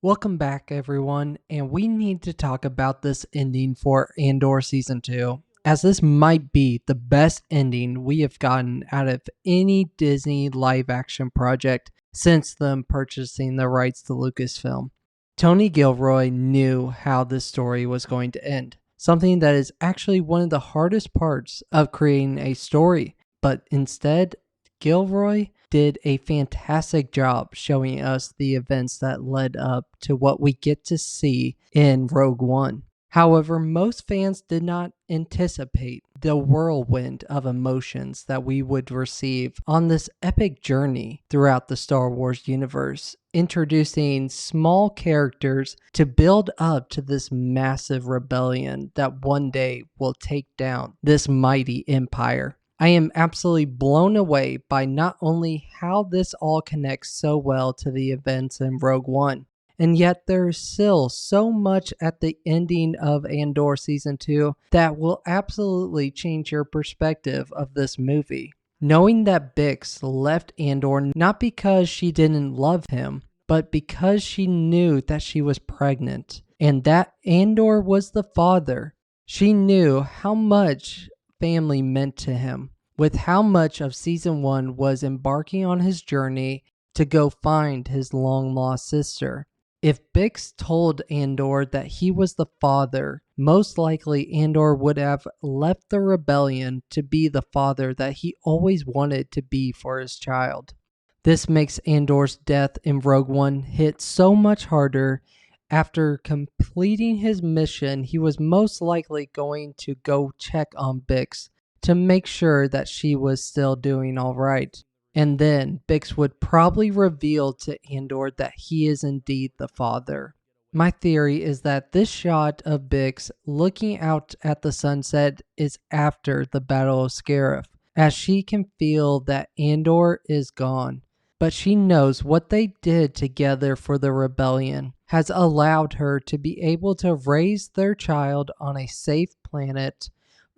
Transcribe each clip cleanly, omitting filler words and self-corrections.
Welcome back, everyone, and we need to talk about this ending for Andor Season 2, as this might be the best ending we have gotten out of any Disney live-action project since them purchasing the rights to Lucasfilm. Tony Gilroy knew how this story was going to end, something that is actually one of the hardest parts of creating a story, but instead, Gilroy did a fantastic job showing us the events that led up to what we get to see in Rogue One. However, most fans did not anticipate the whirlwind of emotions that we would receive on this epic journey throughout the Star Wars universe, introducing small characters to build up to this massive rebellion that one day will take down this mighty empire. I am absolutely blown away by not only how this all connects so well to the events in Rogue One, and yet there is still so much at the ending of Andor Season 2 that will absolutely change your perspective of this movie. Knowing that Bix left Andor not because she didn't love him, but because she knew that she was pregnant, and that Andor was the father. She knew how much family meant to him, with how much of Season 1 was embarking on his journey to go find his long-lost sister. If Bix told Andor that he was the father, most likely Andor would have left the rebellion to be the father that he always wanted to be for his child. This makes Andor's death in Rogue One hit so much harder. After completing his mission, he was most likely going to go check on Bix to make sure that she was still doing all right. And then Bix would probably reveal to Andor that he is indeed the father. My theory is that this shot of Bix looking out at the sunset is after the Battle of Scarif, as she can feel that Andor is gone. But she knows what they did together for the rebellion has allowed her to be able to raise their child on a safe planet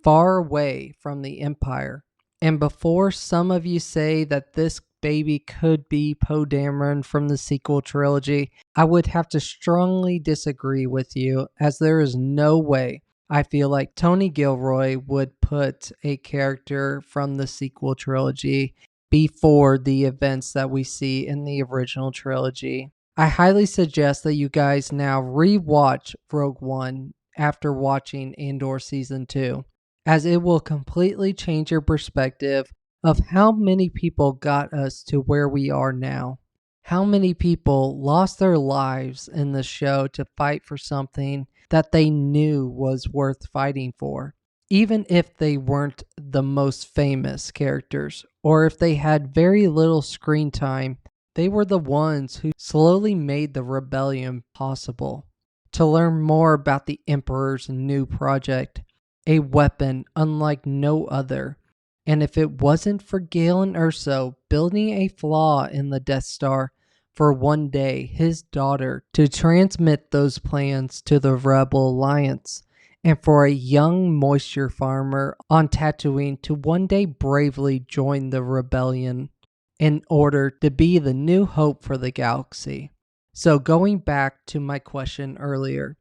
far away from the Empire. And before some of you say that this baby could be Poe Dameron from the sequel trilogy, I would have to strongly disagree with you, as there is no way I feel like Tony Gilroy would put a character from the sequel trilogy before the events that we see in the original trilogy. I highly suggest that you guys now rewatch Rogue One after watching Andor Season 2, as it will completely change your perspective of how many people got us to where we are now. How many people lost their lives in the show to fight for something that they knew was worth fighting for, even if they weren't the most famous characters, or if they had very little screen time. They were the ones who slowly made the rebellion possible. To learn more about the Emperor's new project, a weapon unlike no other, and if it wasn't for Galen Erso building a flaw in the Death Star for one day his daughter to transmit those plans to the Rebel Alliance, and for a young moisture farmer on Tatooine to one day bravely join the rebellion in order to be the new hope for the galaxy. So going back to my question earlier,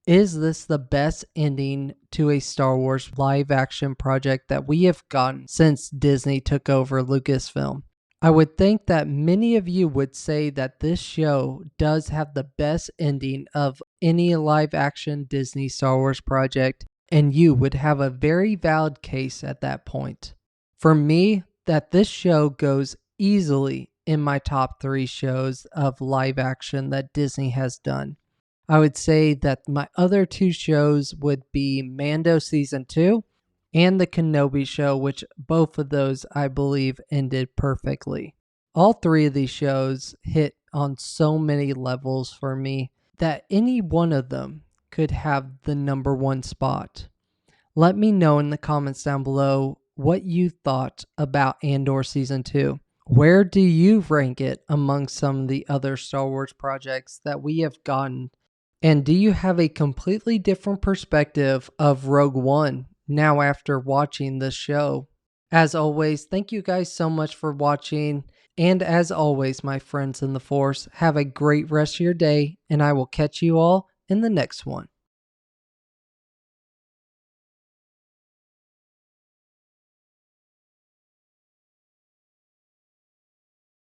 is this the best ending to a Star Wars live-action project that we have gotten since Disney took over Lucasfilm? I would think that many of you would say that this show does have the best ending of any live-action Disney Star Wars project, and you would have a very valid case at that point. For me, that this show goes easily in my top 3 shows of live-action that Disney has done. I would say that my other 2 shows would be Mando Season 2 and The Kenobi Show, which both of those I believe ended perfectly. All 3 of these shows hit on so many levels for me that any one of them could have the number 1 spot. Let me know in the comments down below what you thought about Andor Season 2. Where do you rank it among some of the other Star Wars projects that we have gotten? And do you have a completely different perspective of Rogue One now after watching this show? As always, thank you guys so much for watching. And as always, my friends in the Force, have a great rest of your day, and I will catch you all in the next one.